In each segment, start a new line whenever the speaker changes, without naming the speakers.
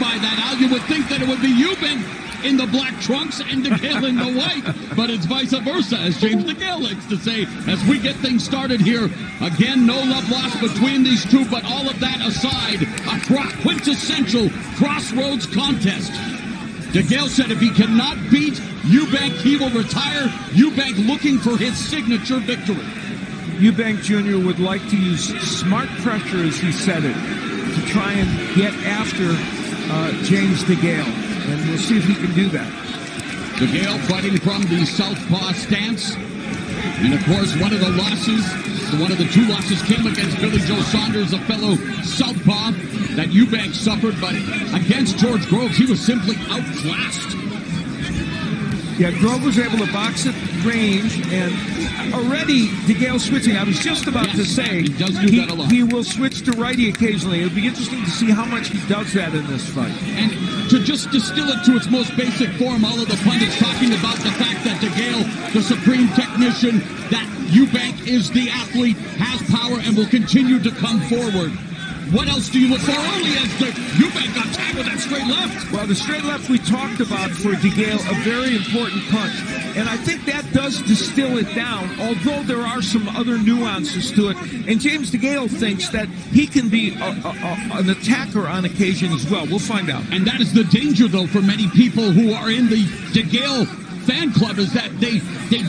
by that, Al. You would think that it would be Eubank in the black trunks and DeGale in the white, but it's vice versa, as James DeGale likes to say, as we get things started here. Again, no love lost between these two, but all of that aside, a quintessential crossroads contest. DeGale said if he cannot beat Eubank, he will retire. Eubank looking for his signature victory.
Eubank Jr. would like to use smart pressure, as he said it, to try and get after James DeGale, and we'll see if he can do that.
DeGale fighting from the southpaw stance, and of course one of the two losses came against Billy Joe Saunders, a fellow southpaw that Eubank suffered, but against George Groves he was simply outclassed.
Yeah, Grove was able to box at range, and already DeGale switching. I was just about to say,
he does do that a lot.
He will switch to righty occasionally. It'll be interesting to see how much he does that in this fight.
And to just distill it to its most basic form, all of the pundits talking about the fact that DeGale, the supreme technician, that Eubank is the athlete, has power, and will continue to come forward. What else do you look for early as Eubank got tagged with that straight left?
Well, the straight left we talked about for DeGale, a very important punch. And I think that does distill it down, although there are some other nuances to it. And James DeGale thinks that he can be an attacker on occasion as well. We'll find out.
And that is the danger, though, for many people who are in the DeGale fan club, is that they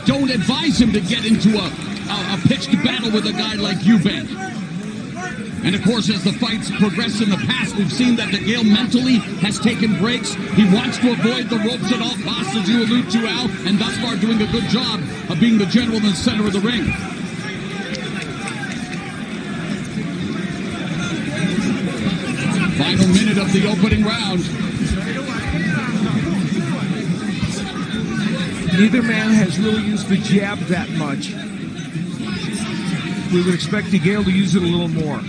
don't advise him to get into a pitched battle with a guy like Eubank. And, of course, as the fights progress in the past, we've seen that DeGale mentally has taken breaks. He wants to avoid the ropes at all costs, as you allude to, Al, and thus far doing a good job of being the general in the center of the ring. Final minute of the opening round.
Neither man has really used the jab that much. We would expect DeGale to use it a little more.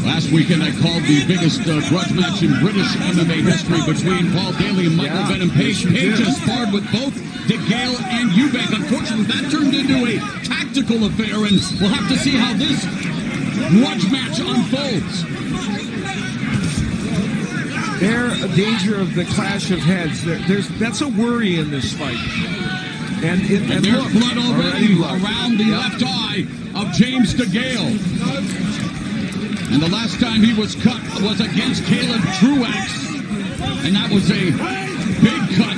Last weekend I called the biggest grudge match in British MMA history between Paul Daly and Michael Venom Page. Page has sparred with both DeGale and Eubank. Unfortunately, that turned into a tactical affair, and we'll have to see how this grudge match unfolds.
There's a danger of the clash of heads. That's a worry in this fight. And
there's blood already around the left eye of James DeGale. And the last time he was cut was against Caleb Truax. And that was a big cut.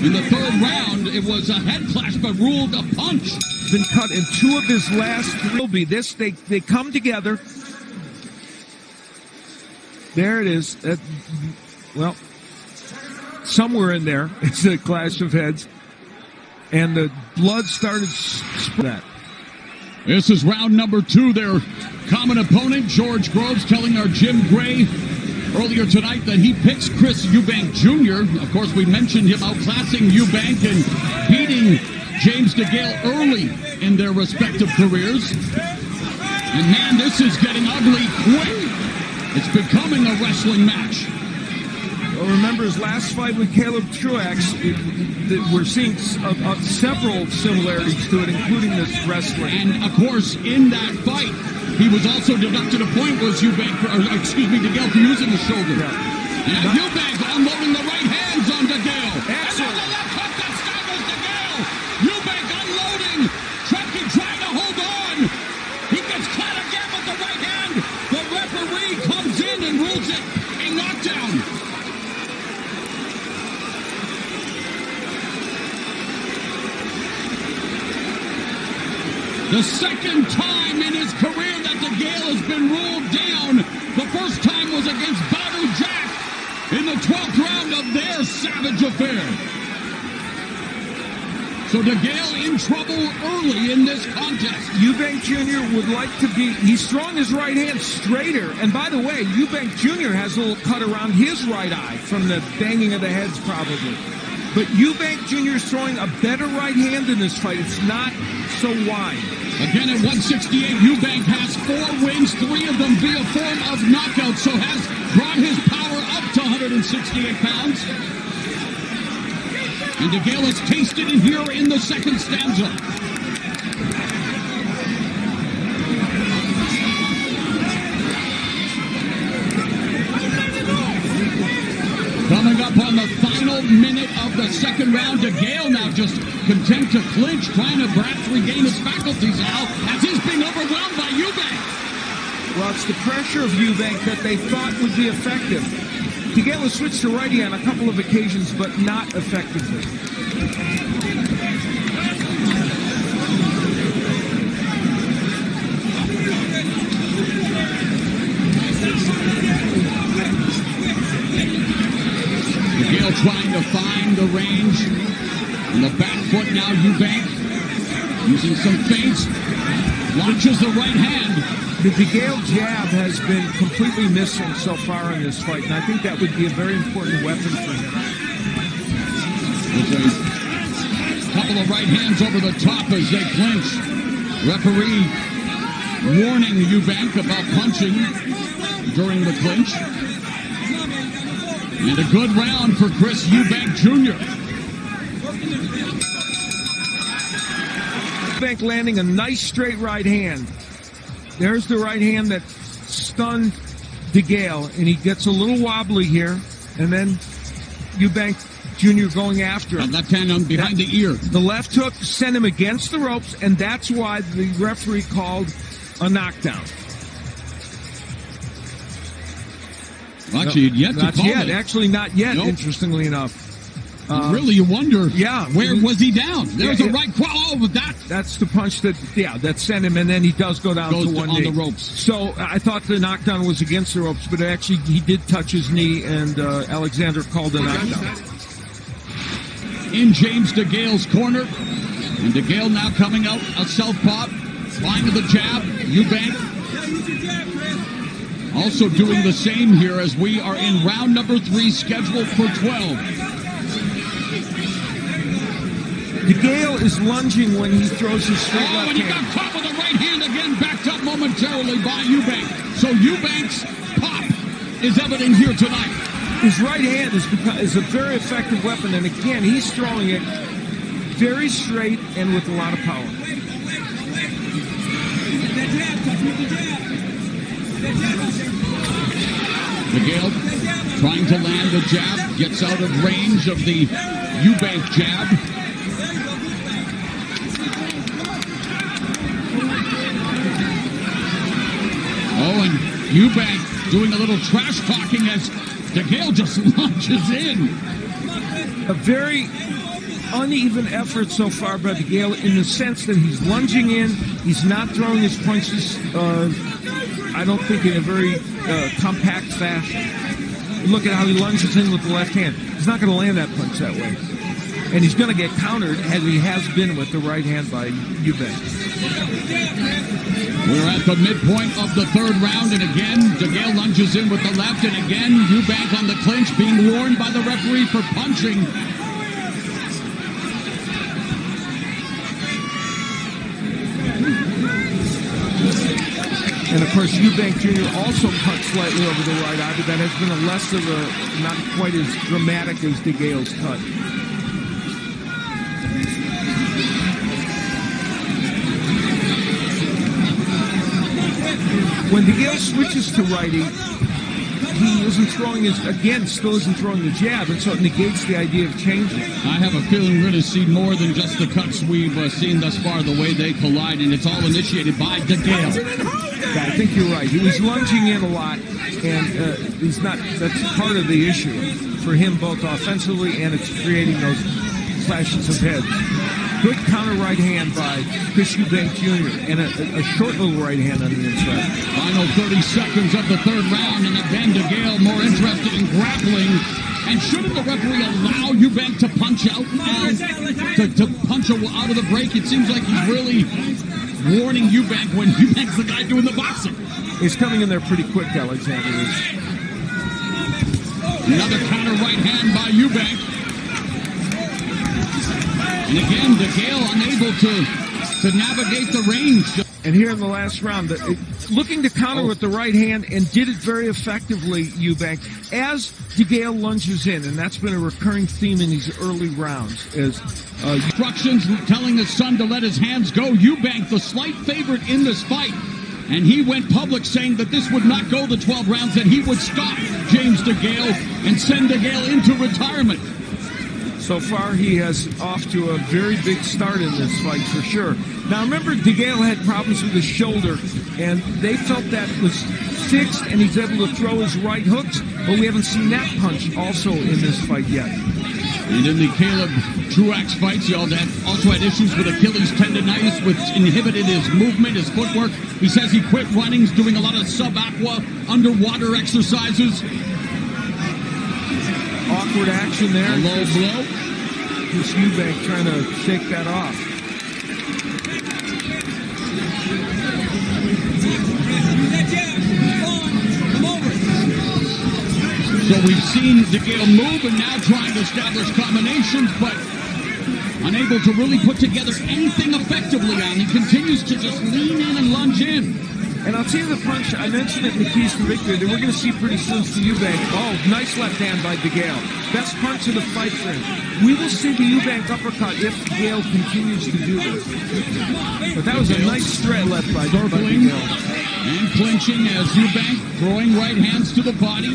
In the third round, it was a head clash, but ruled a punch.
Been cut in two of his last three. They come together. There it is. Well, somewhere in there, it's a clash of heads. And the blood started that.
This is round number 2. Their common opponent, George Groves, telling our Jim Gray earlier tonight that he picks Chris Eubank Jr. Of course, we mentioned him outclassing Eubank and beating James DeGale early in their respective careers. And man, this is getting ugly quick. It's becoming a wrestling match.
Well, remember his last fight with Caleb Truax, we're seeing several similarities to it, including this wrestling.
And, of course, in that fight, he was also deducted a point, was DeGale for using the shoulder. Yeah. And Eubank unloading the right hands on DeGale.
Excellent.
And the left hook that staggers DeGale. Eubank unloading, trying to hold on. He gets caught again with the right hand. The referee comes in and rules it a knockdown. The second time in his career that DeGale has been ruled down. The first time was against Badu Jack in the 12th round of their savage affair. So DeGale in trouble early in this contest.
Eubank Jr. would like to be, he's throwing his right hand straighter. And by the way, Eubank Jr. has a little cut around his right eye from the banging of the heads probably. But Eubank Jr. is throwing a better right hand in this fight. It's not so wide.
Again at 168, Eubank has 4 wins, 3 of them via form of knockout, so has brought his power up to 168 pounds. And DeGale has tasted it here in the second stanza. 3rd minute of the 2nd round. DeGale now just content to clinch, trying to perhaps regain his faculties now as he's being overwhelmed by Eubank.
Well, it's the pressure of Eubank that they thought would be effective. DeGale has switched to righty on a couple of occasions, but not effectively.
DeGale trying to find the range. On the back foot now, Eubank using some feints. Launches the right hand.
The DeGale jab has been completely missing so far in this fight, and I think that would be a very important weapon for him.
With a couple of right hands over the top as they clinch. Referee warning Eubank about punching during the clinch. And a good round for Chris Eubank Jr.
Eubank landing a nice straight right hand. There's the right hand that stunned DeGale, and he gets a little wobbly here, and then Eubank Jr. going after him.
Left hand on behind the ear.
The left hook sent him against the ropes, and that's why the referee called a knockdown.
Well, actually,
not yet. Actually, not yet, nope. Interestingly enough.
Really, you wonder,
yeah,
where was he down? There's a right cross. Oh,
that's the punch that sent him, and then he does go down to one knee.
On the ropes.
So I thought the knockdown was against the ropes, but actually he did touch his knee, and Alexander called a knockdown.
In James DeGale's corner, and DeGale now coming out a southpaw, flying to the jab. Eubank also doing the same here as we are in round number 3, scheduled for 12.
DeGale is lunging when he throws his straight left
and he
hand.
got caught with the right hand again, backed up momentarily by Eubank. So Eubank's pop is evident here tonight.
His right hand is a very effective weapon, and again, he's throwing it very straight and with a lot of power.
DeGale trying to land the jab, gets out of range of the Eubank jab. Oh, and Eubank doing a little trash talking as DeGale just launches in.
A very uneven effort so far by DeGale in the sense that he's lunging in, he's not throwing his punches, I don't think in a very compact fashion. Look at how he lunges in with the left hand. He's not going to land that punch that way. And he's going to get countered as he has been with the right hand by Eubank.
We're at the midpoint of the 3rd round, and again, DeGale lunges in with the left, and again, Eubank on the clinch, being warned by the referee for punching.
And of course, Eubank Jr. also punched slightly over the right eye, but that has been a less of a, not quite as dramatic as DeGale's cut. When DeGale switches to righty, he isn't throwing still isn't throwing the jab, and so it negates the idea of changing.
I have a feeling we're going to see more than just the cuts we've seen thus far, the way they collide, and it's all initiated by DeGale.
Yeah, I think you're right. He was lunging in a lot, and he's not. That's part of the issue for him, both offensively and it's creating those clashes of heads. Good counter right hand by Chris Eubank Jr. and a short little right hand on the inside.
Final 30 seconds of the 3rd round, and again DeGale more interested in grappling. And shouldn't the referee allow Eubank to punch out and to punch out of the break? It seems like he's really warning Eubank when Eubank's the guy doing the boxing.
He's coming in there pretty quick, Alexander is.
Another counter right hand by Eubank. And again, DeGale unable to navigate the range.
And here in the last round, looking to counter with the right hand, and did it very effectively, Eubank, as DeGale lunges in, and that's been a recurring theme in these early rounds. Is
instructions telling his son to let his hands go. Eubank, the slight favorite in this fight, and he went public saying that this would not go the 12 rounds, that he would stop James DeGale and send DeGale into retirement.
So far, he has off to a very big start in this fight for sure. Now, remember, DeGale had problems with his shoulder, and they felt that was fixed, and he's able to throw his right hooks, but we haven't seen that punch also in this fight yet.
And in the Caleb Truax fights, he also had issues with Achilles tendonitis, which inhibited his movement, his footwork. He says he quit running, he's doing a lot of sub-aqua underwater exercises.
Awkward action there.
A low blow.
This Eubank trying to shake that off.
So we've seen DeGale move and now trying to establish combinations, but unable to really put together anything effectively on. He continues to just lean in and lunge in.
And I'll tell you the punch, I mentioned it in the keys to victory, that we're going to see pretty soon to Eubank. Oh, nice left hand by DeGale. Best punch of the fight for him. We will see the Eubank uppercut if DeGale continues to do this. But that was a nice straight left by DeGale.
And clinching as Eubank throwing right hands to the body.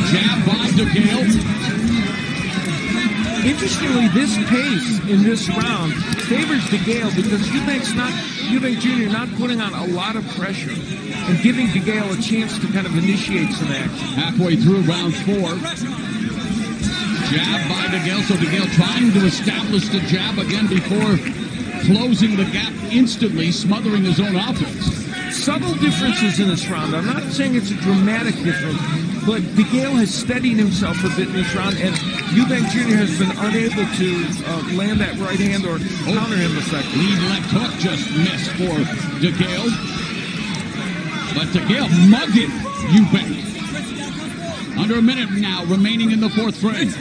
Jab by DeGale.
Interestingly, this pace in this round favors DeGale because Eubank Jr. not putting on a lot of pressure and giving DeGale a chance to kind of initiate some action.
Halfway through round 4. Jab by DeGale, so DeGale trying to establish the jab again before closing the gap instantly, smothering his own offense.
Subtle differences in this round. I'm not saying it's a dramatic difference, but DeGale has steadied himself a bit in this round, and Eubank Jr. has been unable to land that right hand or counter him effectively.
Lead left hook just missed for DeGale. But DeGale mugging Eubank. Under a minute now remaining in the 4th frame.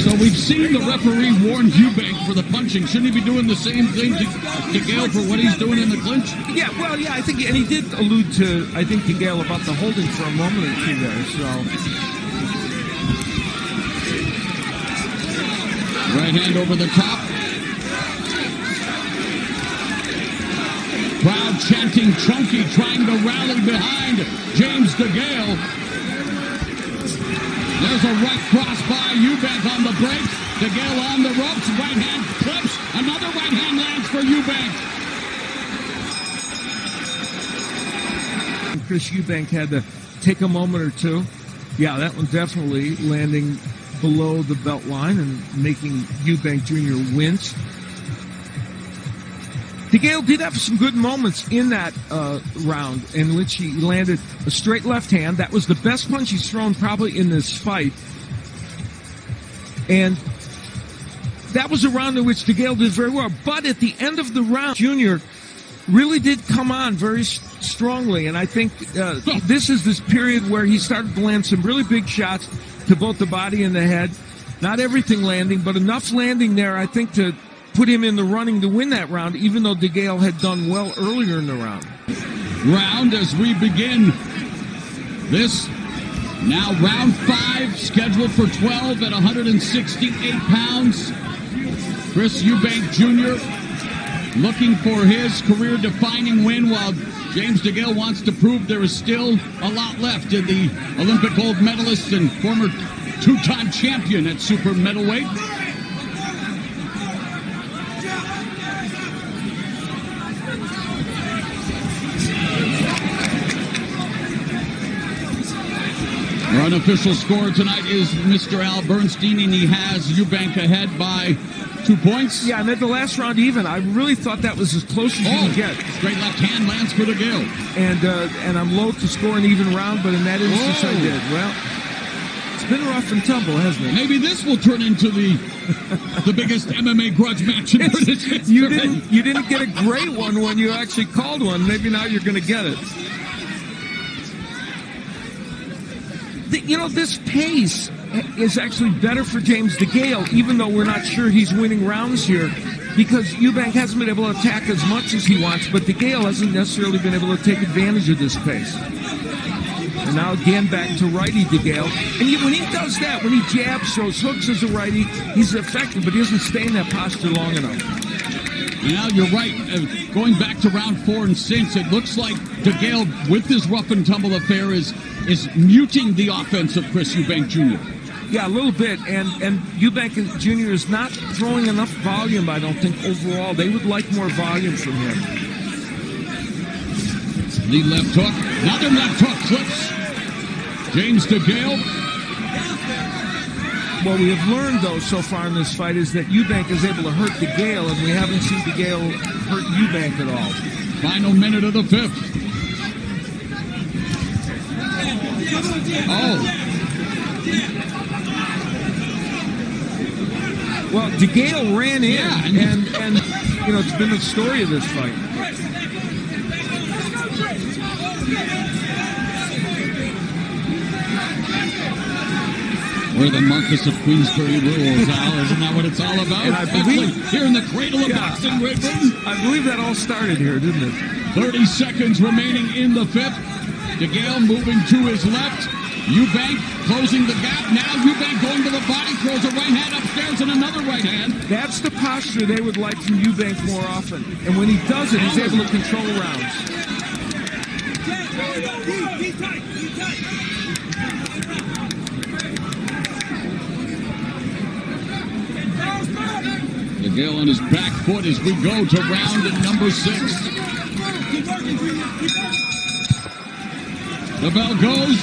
So we've seen the referee warn Eubank for the punching. Shouldn't he be doing the same thing to DeGale for what he's doing in the clinch?
Yeah, well, yeah, I think, and he did allude to, I think, DeGale about the holding for a moment or two there, so.
Right hand over the top. Crowd chanting Chunky, trying to rally behind James DeGale. There's a right cross by Eubank on the brakes. DeGale on the ropes. Right hand clips. Another right hand lands for Eubank.
Chris Eubank had to take a moment or two. Yeah, that one definitely landing below the belt line and making Eubank Jr. wince. DeGale did have some good moments in that round in which he landed a straight left hand. That was the best punch he's thrown probably in this fight. And that was a round in which DeGale did very well. But at the end of the round, Jr. really did come on very strongly. And I think this is this period where he started to land some really big shots to both the body and the head. Not everything landing, but enough landing there, I think, to put him in the running to win that round, even though DeGale had done well earlier in the round.
As we begin this now round 5, scheduled for 12 at 168 pounds. Chris Eubank Jr. looking for his career-defining win, while James DeGale wants to prove there is still a lot left in the Olympic gold medalist and former 2-time champion at super middleweight. Our unofficial score tonight is Mr. Al Bernstein, and he has Eubank ahead by 2 points.
Yeah, and at the last round even, I really thought that was as close as you can get.
Straight left hand lands for DeGale.
And I'm loath to score an even round, but in that instance I did. Well, it's been rough and tumble, hasn't it?
Maybe this will turn into the biggest MMA grudge match in British history.
You didn't get a great one when you actually called one. Maybe now you're going to get it. This pace is actually better for James DeGale, even though we're not sure he's winning rounds here, because Eubank hasn't been able to attack as much as he wants, but DeGale hasn't necessarily been able to take advantage of this pace. And now again back to righty DeGale. And when he does that, when he jabs, shows hooks as a righty, he's effective, but he doesn't stay in that posture long enough.
Now you're right. Going back to round 4 and 6, it looks like DeGale, with his rough and tumble affair, is muting the offense of Chris Eubank Jr.
Yeah, a little bit. And Eubank Jr. is not throwing enough volume, I don't think, overall. They would like more volume from him.
The left hook. Another left hook clips James DeGale.
What we have learned, though, so far in this fight is that Eubank is able to hurt DeGale, and we haven't seen DeGale hurt Eubank at all.
Final minute of the 5th. Oh.
Well, DeGale ran in,
Yeah,
and you know, it's been the story of this fight.
We're the Marcus of Queensbury rules, Al. Isn't that what it's all about?
And I believe
here in the cradle of boxing, Ribbon.
I believe that all started here, didn't it?
30 seconds remaining in the 5th. DeGale moving to his left. Eubank closing the gap. Now Eubank going to the body, throws a right hand upstairs and another right hand.
That's the posture they would like from Eubank more often. And when he does it, he's able to control rounds.
DeGale on his back foot as we go to round number 6. The bell goes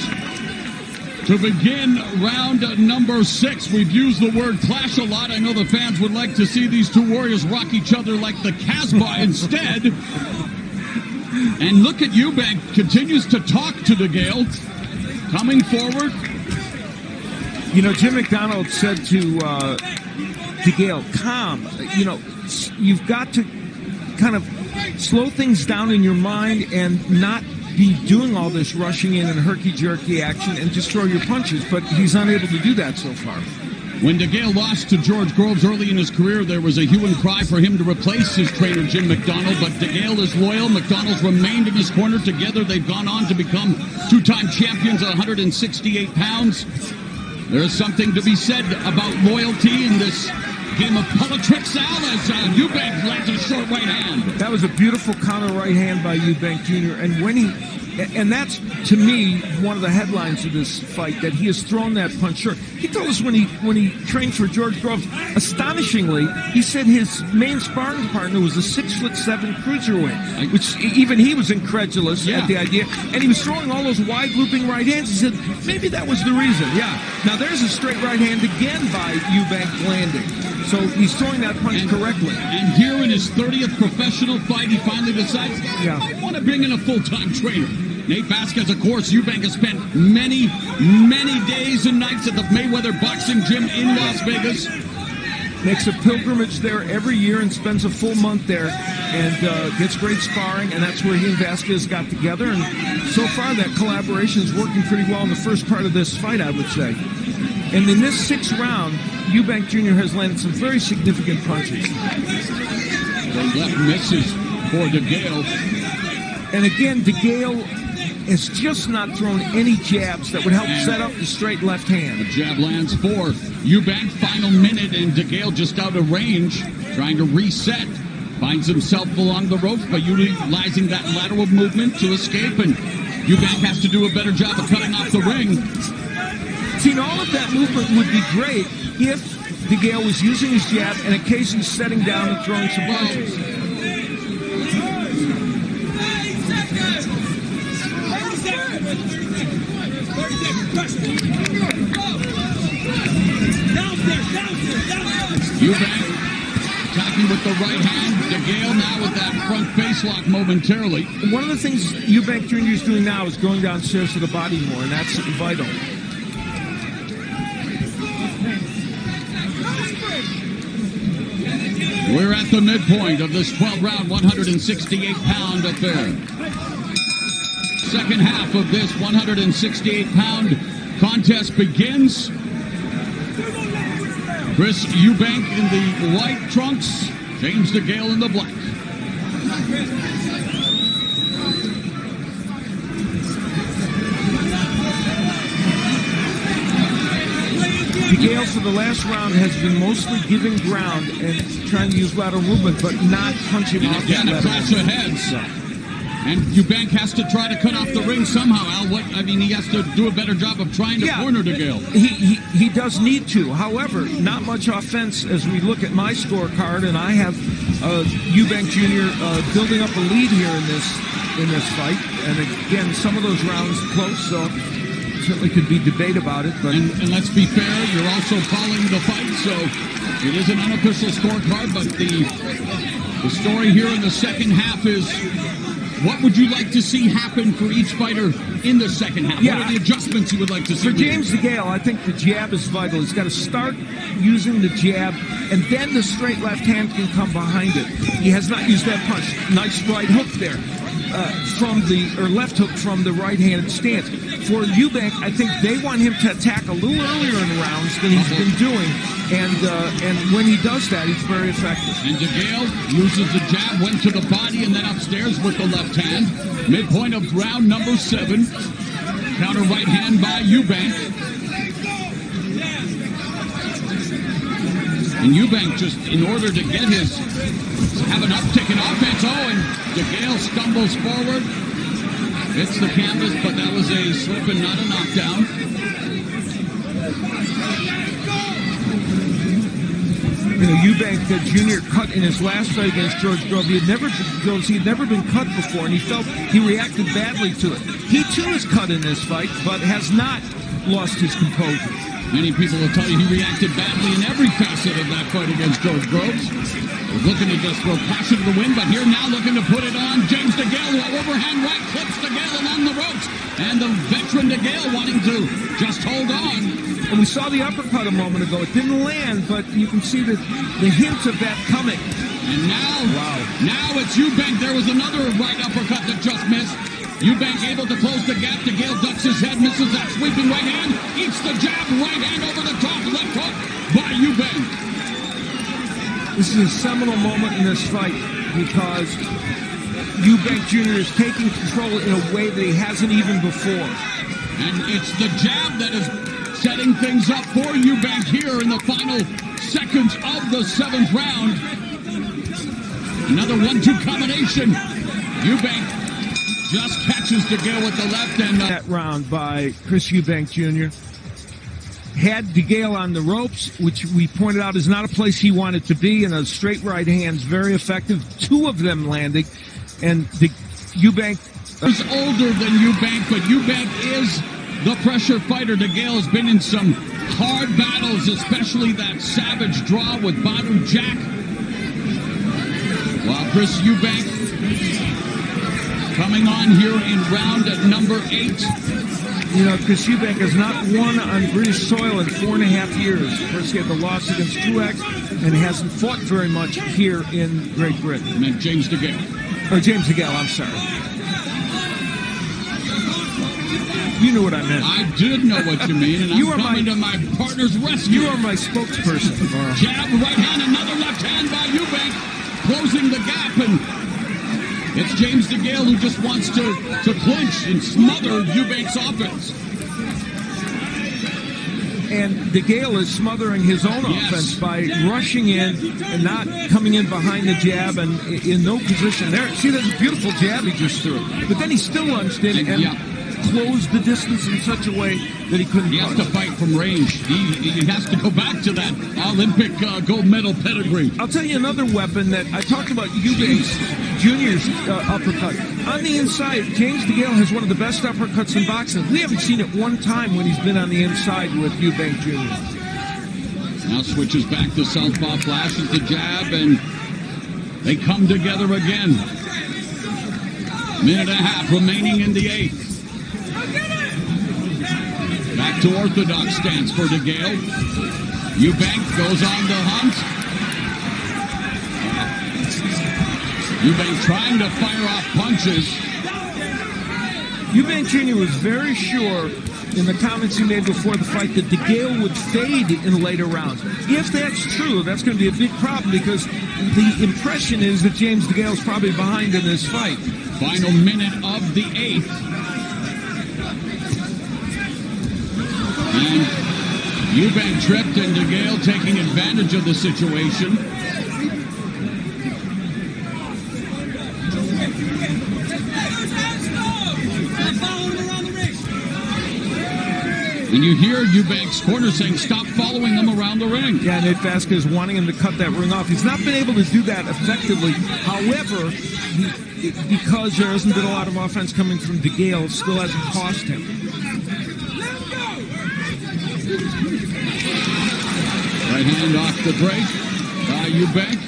to begin round number 6. We've used the word clash a lot. I know the fans would like to see these two warriors rock each other like the Casbah instead. And look at Eubank, continues to talk to DeGale, coming forward.
You know, Jim McDonald said to DeGale, calm. You know, you've got to kind of slow things down in your mind and not be doing all this rushing in and herky-jerky action and just throw your punches. But he's unable to do that so far.
When DeGale lost to George Groves early in his career, there was a hue and cry for him to replace his trainer, Jim McDonald. But DeGale is loyal. McDonald's remained in his corner. Together, they've gone on to become two-time champions at 168 pounds. There's something to be said about loyalty in this game of politics, Al, as Eubank lands a short right hand.
That was a beautiful counter right hand by Eubank Jr. And when and that's, to me, one of the headlines of this fight, that he has thrown that punch short. He told us when he trained for George Groves, astonishingly, he said his main sparring partner was a 6'7" cruiserweight, which even he was incredulous at the idea. And he was throwing all those wide looping right hands. He said, maybe that was the reason. Yeah. Now there's a straight right hand again by Eubank landing. So he's throwing that punch correctly.
And here in his 30th professional fight, he finally decides, I want to bring in a full-time trainer. Nate Vasquez, of course, Eubank has spent many, many days and nights at the Mayweather Boxing Gym in Las Vegas.
Makes a pilgrimage there every year and spends a full month there and gets great sparring, and that's where he and Vasquez got together. And so far, that collaboration is working pretty well in the first part of this fight, I would say. And in this 6th round, Eubank Jr. has landed some very significant punches.
The left misses for DeGale.
And again, DeGale has just not thrown any jabs that would help set up the straight left hand.
The jab lands for Eubank. Final minute, and DeGale just out of range, trying to reset. Finds himself along the ropes by utilizing that lateral movement to escape, and Eubank has to do a better job of cutting off the ring.
See, all of that movement would be great if DeGale was using his jab and occasionally setting down and throwing some punches.
Eubank attacking with the right hand. DeGale now with that front face lock momentarily.
One of the things Eubank Jr. is doing now is going downstairs to the body more, and that's vital.
We're at the midpoint of this 12-round, 168-pound affair. Second half of this 168-pound contest begins. Chris Eubank in the white trunks, James DeGale in the black.
DeGale for the last round has been mostly giving ground and trying to use lateral movement, but not punching off that
Again, a clash of heads. And Eubank has to try to cut off the ring somehow, Al. He has to do a better job of trying to corner DeGale.
He does need to. However, not much offense as we look at my scorecard, and I have Eubank Jr. Building up a lead here in this fight. And again, some of those rounds close, so certainly could be debate about it. But
and let's be fair, you're also calling the fight, so it is an unofficial scorecard. But the story here in the second half is, what would you like to see happen for each fighter in the second half?
Yeah.
What are the adjustments you would like to see?
For James DeGale, I think the jab is vital. He's got to start using the jab, and then the straight left hand can come behind it. He has not used that punch. Nice right hook there. Left hook from the right-handed stance. For Eubank, I think they want him to attack a little earlier in rounds than he's been doing, and when he does that, he's very effective.
And DeGale uses the jab, went to the body, and then upstairs with the left hand. Midpoint of round number 7. Counter right hand by Eubank. And Eubank, just in order to get have an uptick in offense. Oh, and DeGale stumbles forward. Hits the canvas, but that was a slip and not a knockdown.
Eubank Jr. cut in his last fight against George Grove. He had never been cut before, and he felt he reacted badly to it. He too is cut in this fight, but has not lost his composure.
Many people will tell you he reacted badly in every facet of that fight against George Groves. Was looking to just throw caution to the wind, but here now looking to put it on James DeGale, who overhand right clips DeGale along the ropes. And the veteran DeGale wanting to just hold on.
And we saw the uppercut a moment ago. It didn't land, but you can see the hint of that coming.
And now it's Eubank. There was another right uppercut that just missed. Eubank able to close the gap. DeGale ducks his head, misses that sweeping right hand, eats the jab, right hand over the top, left hook by Eubank.
This is a seminal moment in this fight because Eubank Jr. is taking control in a way that he hasn't even before.
And it's the jab that is setting things up for Eubank here in the final seconds of the 7th round. Another 1-2 combination. Eubank just catches DeGale with the left and
that round by Chris Eubank Jr. Had DeGale on the ropes, which we pointed out is not a place he wanted to be, and a straight right hand's very effective. 2 of them landing, and Eubank
is older than Eubank, but Eubank is the pressure fighter. DeGale has been in some hard battles, especially that savage draw with Badu Jack. While Chris Eubank coming on here in round at number 8.
Chris Eubank has not won on British soil in 4.5 years. First, he had the loss against Truex and hasn't fought very much here in Great Britain.
I meant James DeGale.
Or James DeGale, I'm sorry. You knew what I meant.
I did know what you mean, and I'm coming to my partner's rescue.
You are my spokesperson.
Jab, right hand, another left hand by Eubank, closing the gap, and it's James DeGale who just wants to clinch and smother Eubank's offense.
And DeGale is smothering his own offense by rushing in and not coming in behind the jab and in no position there. See, that's a beautiful jab he just threw. But then he still lunged in and closed the distance in such a way that he couldn't.
He has to fight from range. He has to go back to that Olympic gold medal pedigree.
I'll tell you another weapon that I talked about, Eubank Jr.'s uppercut. On the inside, James DeGale has one of the best uppercuts in boxing. We haven't seen it one time when he's been on the inside with Eubank Jr.
Now switches back to southpaw, flashes the jab, and they come together again. Minute and a half remaining in the 8th. Back to orthodox stance for DeGale. Eubank goes on the hunt. Eubank trying to fire off punches.
Eubank Jr. was very sure in the comments he made before the fight that DeGale would fade in later rounds. If that's true, that's going to be a big problem because the impression is that James DeGale's probably behind in this fight.
Final minute of the 8th. And Eubank tripped and DeGale taking advantage of the situation. And you hear Eubank's corner saying, stop following him around the ring.
Yeah, Nate Vasquez wanting him to cut that ring off. He's not been able to do that effectively. However, because there hasn't been a lot of offense coming from DeGale, it still hasn't cost him.
Right hand off the break by Eubank.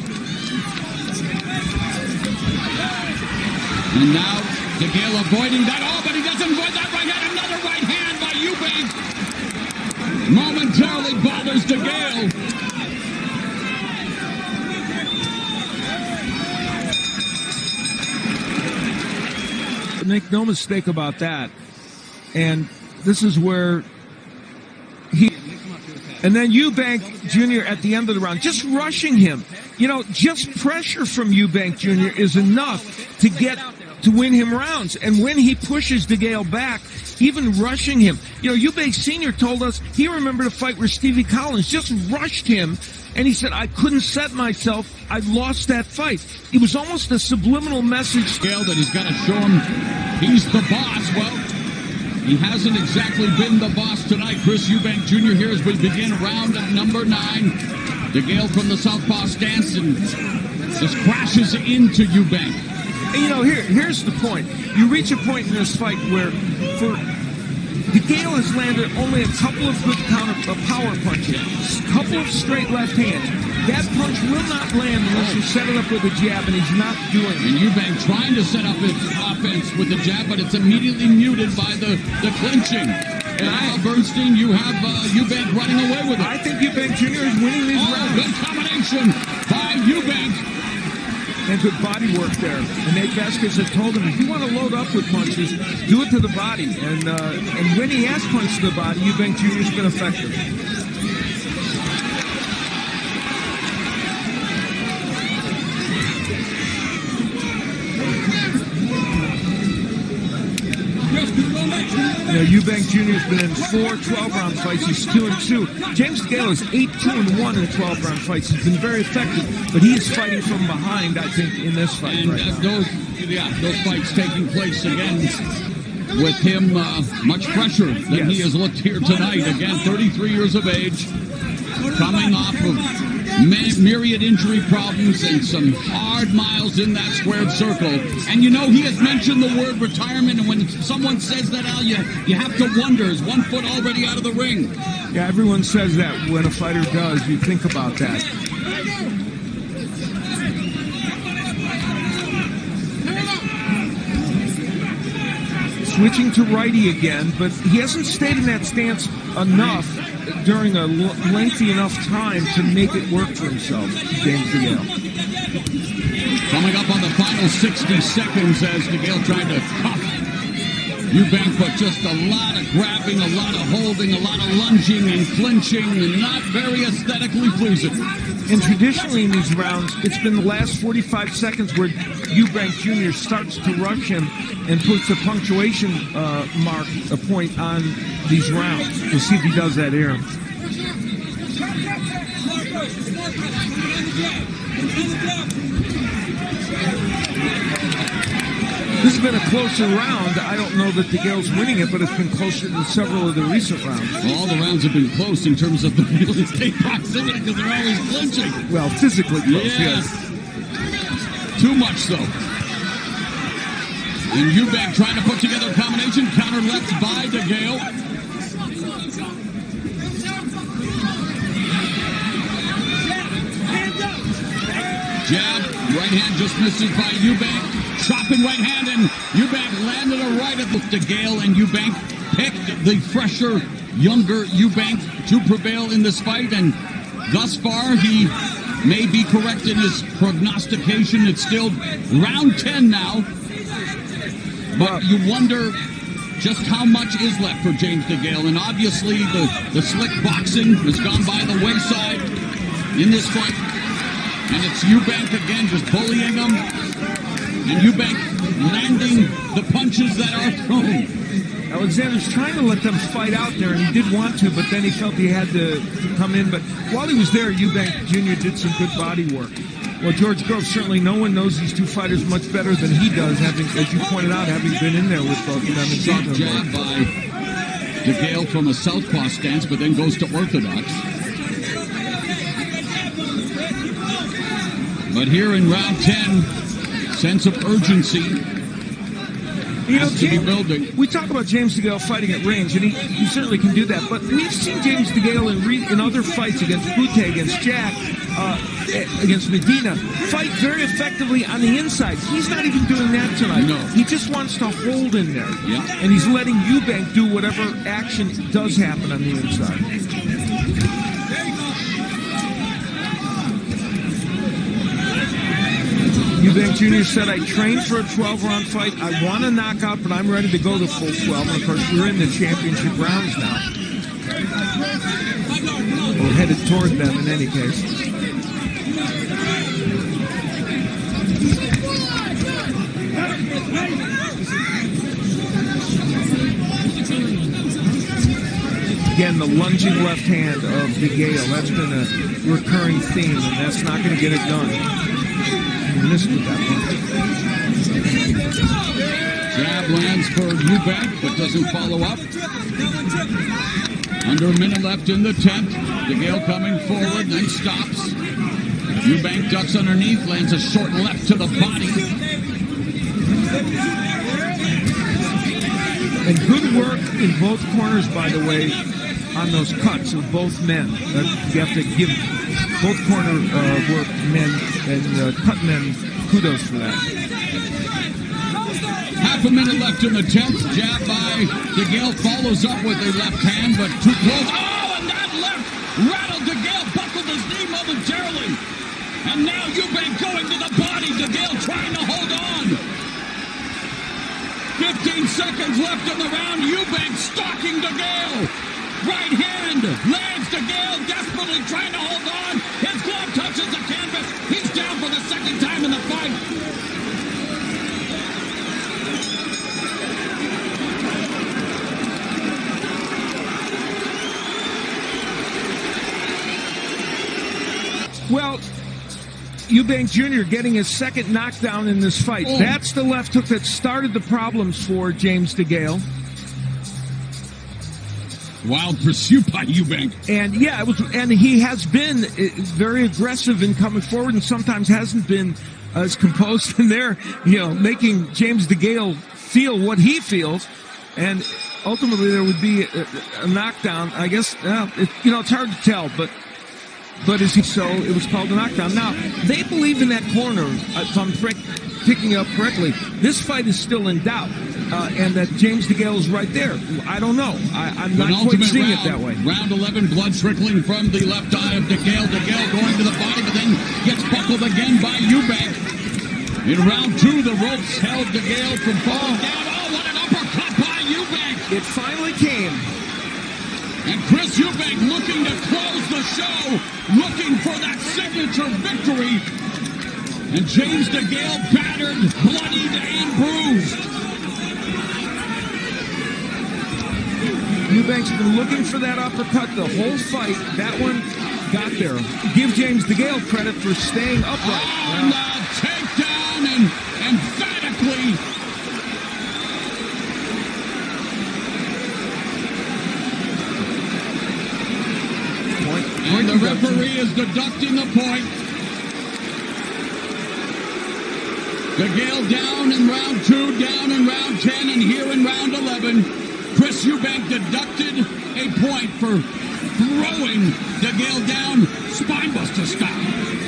And now DeGale avoiding that. Oh, but he doesn't avoid that right hand. Another right hand by Eubank. Momentarily bothers DeGale.
Make no mistake about that. And this is where he... And then Eubank Jr. at the end of the round, just rushing him. You know, just pressure from Eubank Jr. is enough to win him rounds. And when he pushes DeGale back, even rushing him. You know, Eubank Sr. told us he remembered a fight where Stevie Collins just rushed him, and he said, I couldn't set myself. I lost that fight. It was almost a subliminal message.
That he's got to show him he's the boss. Well, he hasn't exactly been the boss tonight. Chris Eubank Jr. here as we begin round number 9. DeGale from the southpaw stance and just crashes into Eubank.
And you know, here's the point. You reach a point in this fight where DeGale has landed only a couple of good power punches, a couple of straight left hands. That punch will not land unless you set it up with a jab, and he's not doing it.
And Eubank trying to set up his offense with the jab, but it's immediately muted by the clinching. And Al Bernstein, you have Eubank running away with it.
I think Eubank Jr. is winning these rounds.
Good combination by Eubank.
And good body work there. And Nate Vasquez had told him, if you want to load up with punches, do it to the body. And when he has punched to the body, Eubank Jr. has been effective. You know, Eubank Jr. has been in 4 12-round fights. He's 2-2. James DeGale is 8-2-1 in 12-round fights. He's been very effective, but he is fighting from behind, I think, in this fight.
And
right
those fights taking place again with him much fresher than he has looked here tonight. Again, 33 years of age, coming off of myriad injury problems and some hard miles in that squared circle. And you know, he has mentioned the word retirement, and when someone says that, Al, you have to wonder, is 1 foot already out of the ring?
Yeah, everyone says that when a fighter does. You think about that. Switching to righty again, but he hasn't stayed in that stance enough during a lengthy enough time to make it work for himself, James DeGale.
Coming up on the final 60 seconds as DeGale trying to cuff Eubank, but just a lot of grabbing, a lot of holding, a lot of lunging and clinching, and not very aesthetically pleasing.
And traditionally in these rounds, it's been the last 45 seconds where Eubank Jr. starts to rush him and puts a punctuation mark, a point on these rounds. We'll see if he does that here. This has been a closer round. I don't know that DeGale's winning it, but it's been closer than several of the recent rounds.
All the rounds have been close in terms of the real estate proximity because they're always clinching.
Well, physically close, yes.
Too much so. And Eubank trying to put together a combination, counter left by DeGale. Jab, right hand just misses by Eubank. Chopping right hand, and Eubank landed a right at DeGale, and Eubank picked the fresher, younger Eubank to prevail in this fight, and thus far he may be correct in his prognostication. It's still round 10 now, but you wonder just how much is left for James DeGale, and obviously the slick boxing has gone by the wayside in this fight, and it's Eubank again just bullying him. And Eubank landing the punches that are thrown.
Alexander's trying to let them fight out there, and he did want to, but then he felt he had to come in. But while he was there, Eubank Jr. did some good body work. Well, George Grove, certainly no one knows these two fighters much better than he does, having, as you pointed out, having been in there with both of them.
Shot jab by DeGale from a southpaw stance, but then goes to orthodox. But here in round 10, sense of urgency.
You know,
building.
We talk about James DeGale fighting at range, and he certainly can do that. But we've seen James DeGale in other fights against Butte, against Jack, against Medina, fight very effectively on the inside. He's not even doing that tonight.
No.
He just wants to hold in there.
Yeah.
And he's letting Eubank do whatever action does happen on the inside. Eubank Jr. said, I trained for a 12-round fight. I want a knockout, but I'm ready to go the full 12. And, of course, we're in the championship rounds now. We're headed toward them in any case. Again, the lunging left hand of DeGale. That's been a recurring theme, and that's not going to get it done. Missed with that one.
Jab lands for Eubank, but doesn't follow up. Under a minute left in the 10th. DeGale coming forward, then stops. Eubank ducks underneath, lands a short left to the body.
And good work in both corners, by the way, on those cuts of both men. You have to give both corner work men and cut men kudos for that.
Half a minute left in the 10th. Jab by DeGale follows up with a left hand, but too close. Oh, and that left rattled DeGale, buckled his knee momentarily. And now Eubank going to the body. DeGale trying to hold on. 15 seconds left in the round. Eubank stalking DeGale. Right hand lands DeGale, desperately trying to hold on. His glove touches the canvas. He's down for the second time in the fight.
Well, Eubank Jr. getting his second knockdown in this fight.
Oh.
That's the left hook that started the problems for James DeGale.
Wild pursuit by Eubank.
And yeah, it was, and he has been very aggressive in coming forward, and sometimes hasn't been as composed in there, making James DeGale feel what he feels, and ultimately there would be a knockdown. I guess it's hard to tell, but so it was called a knockdown. Now they believe in that corner, if I'm picking up correctly, this fight is still in doubt. And that James DeGale is right there. I don't know. I'm not quite seeing it that way.
Round 11, blood trickling from the left eye of DeGale. DeGale going to the body, but then gets buckled again by Eubank. In round 2, the ropes held DeGale from falling down. Oh, what an uppercut by Eubank.
It finally came.
And Chris Eubank looking to close the show, looking for that signature victory. And James DeGale battered, bloodied, and bruised.
Eubank's been looking for that uppercut the whole fight. That one got there. Give James DeGale credit for staying upright.
Oh, the takedown, and emphatically. And the referee is deducting the point. DeGale down in round 2, down in round 10, and here in round 11. Chris Eubank deducted a point for throwing DeGale down, spinebuster style.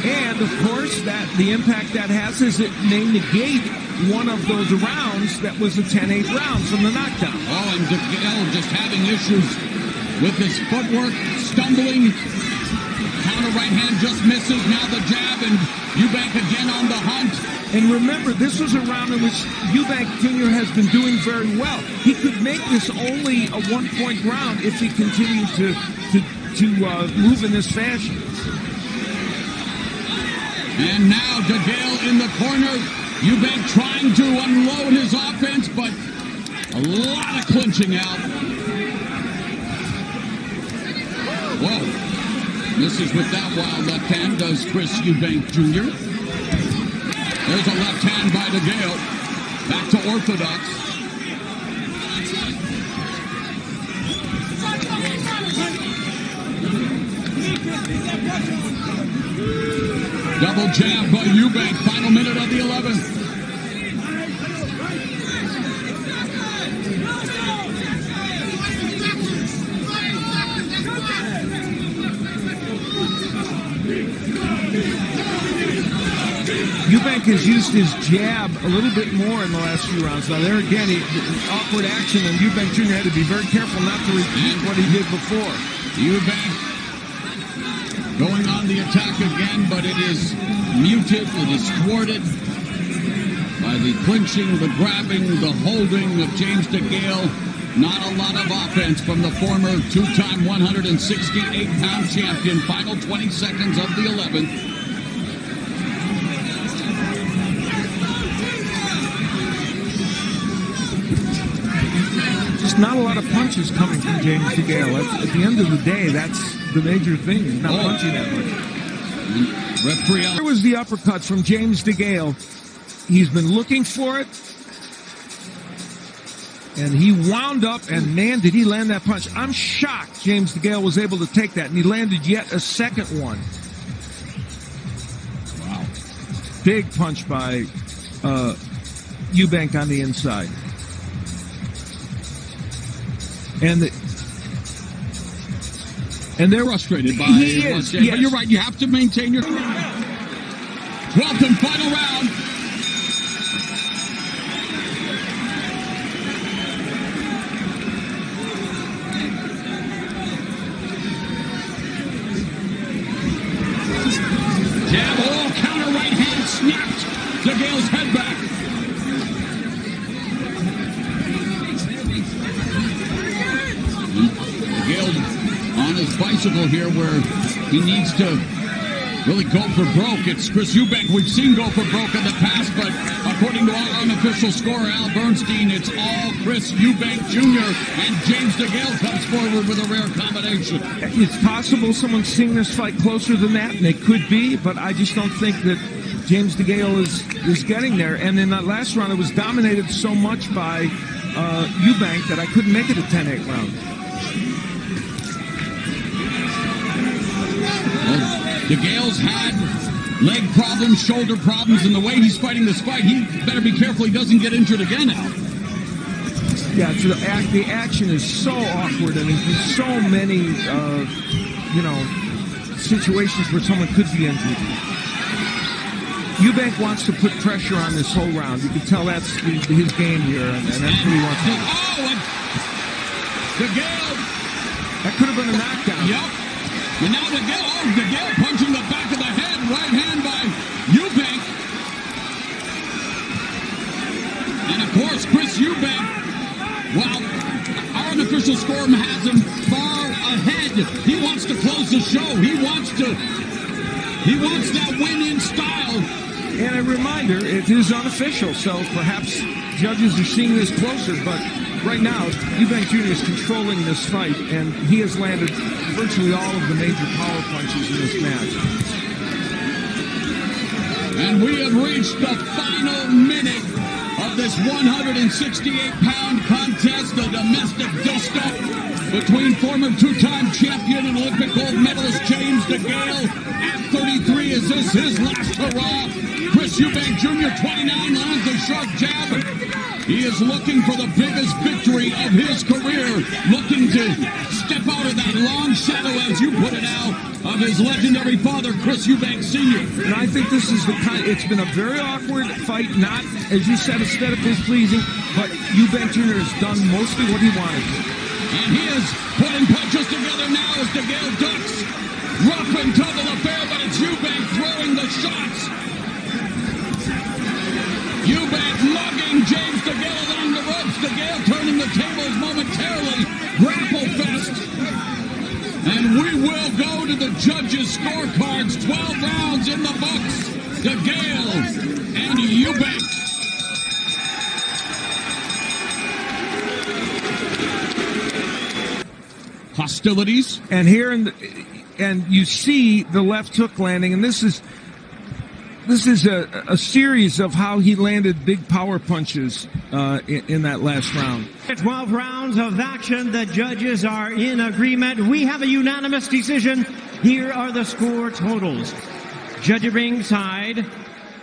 And, of course, the impact that has is it may negate one of those rounds that was a 10-8 round from the knockdown.
Oh, and DeGale just having issues with his footwork, stumbling. Counter right hand just misses. Now the jab, and Eubank again on the hunt.
And remember, this was a round in which Eubank Jr. has been doing very well. He could make this only a one-point round if he continued to move in this fashion.
And now DeGale in the corner. Eubank trying to unload his offense, but a lot of clinching out. Whoa. Misses with that wild left hand, does Chris Eubank Jr. There's a left hand by DeGale. Back to orthodox. Double jab by Eubank. Final minute of the 11th.
Eubank has used his jab a little bit more in the last few rounds. Now there again, awkward action, and Eubank Jr. had to be very careful not to repeat what he did before.
Eubank going on the attack again, but it is muted, it is thwarted by the clinching, the grabbing, the holding of James DeGale. Not a lot of offense from the former two-time 168-pound champion. Final 20 seconds of the 11th.
Just not a lot of punches coming from James DeGale. At the end of the day, that's the major thing. He's not punching that much.
Referee.
There was the uppercut from James DeGale. He's been looking for it. And he wound up, and man, did he land that punch. I'm shocked James DeGale was able to take that, and he landed yet a second one.
Wow.
Big punch by Eubank on the inside. And
they're frustrated by
he is,
James.
yes.
But you're right, you have to maintain your 12th and final round. Jab, counter right hand snapped DeGale's head back. DeGale on his bicycle here where he needs to really go for broke. It's Chris Eubank we've seen go for broke in the past, but according to our unofficial scorer, Al Bernstein, it's all Chris Eubank Jr. and James DeGale comes forward with a rare combination.
It's possible someone's seeing this fight closer than that, and they could be, but I just don't think that James DeGale is getting there. And in that last round, it was dominated so much by Eubank that I couldn't make it a 10-8 round.
Well, DeGale's had leg problems, shoulder problems, and the way he's fighting this fight, he better be careful he doesn't get injured again now.
Yeah, the action is so awkward. I mean, there's so many, situations where someone could be injured. Eubank wants to put pressure on this whole round. You can tell that's his game here, and that's what he wants to do.
Oh, and DeGale.
That could have been a knockdown.
Yep. And now DeGale punching the back of the head. Right hand by Eubank. And of course, Chris Eubank, well, our unofficial score has him far ahead. He wants to close the show. He wants that win in style.
And a reminder, it is unofficial, so perhaps judges are seeing this closer, but right now, Eubank Jr. is controlling this fight, and he has landed virtually all of the major power punches in this match.
And we have reached the final minute of this 168-pound contest, the domestic dust-up between former two-time champion and Olympic gold medalist James DeGale. At 33, is this his last hurrah? Chris Eubank Jr., 29, lands a sharp jab. He is looking for the biggest victory of his career, looking to step out of that long shadow, as you put it, Al, of his legendary father, Chris Eubank Sr.
And I think this is it's been a very awkward fight, not, as you said, aesthetically pleasing, but Eubank Jr. has done mostly what he wanted.
And he is putting punches together now as DeGale ducks. Rough and tumble affair, but it's Eubank throwing the shots. Eubank lugging James DeGale along the ropes. DeGale turning the tables momentarily. Grapple fest. And we will go to the judges' scorecards. 12 rounds in the books. DeGale and Eubank. hostilities.
And here and you see the left hook landing, and this is a series of how he landed big power punches in that last round.
12 rounds of action. The judges are in agreement. We have a unanimous decision. Here are the score totals. Judge at ringside,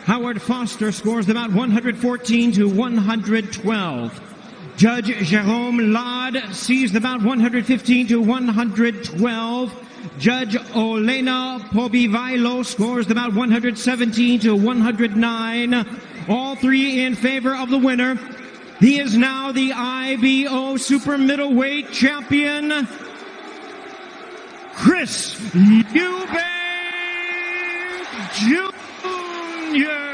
Howard Foster scores the bout 114 to 112. Judge Jerome Ladd sees the bout 115 to 112. Judge Olena Pobivailo scores the bout 117 to 109. All three in favor of the winner. He is now the IBO super middleweight champion, Chris Eubank Jr.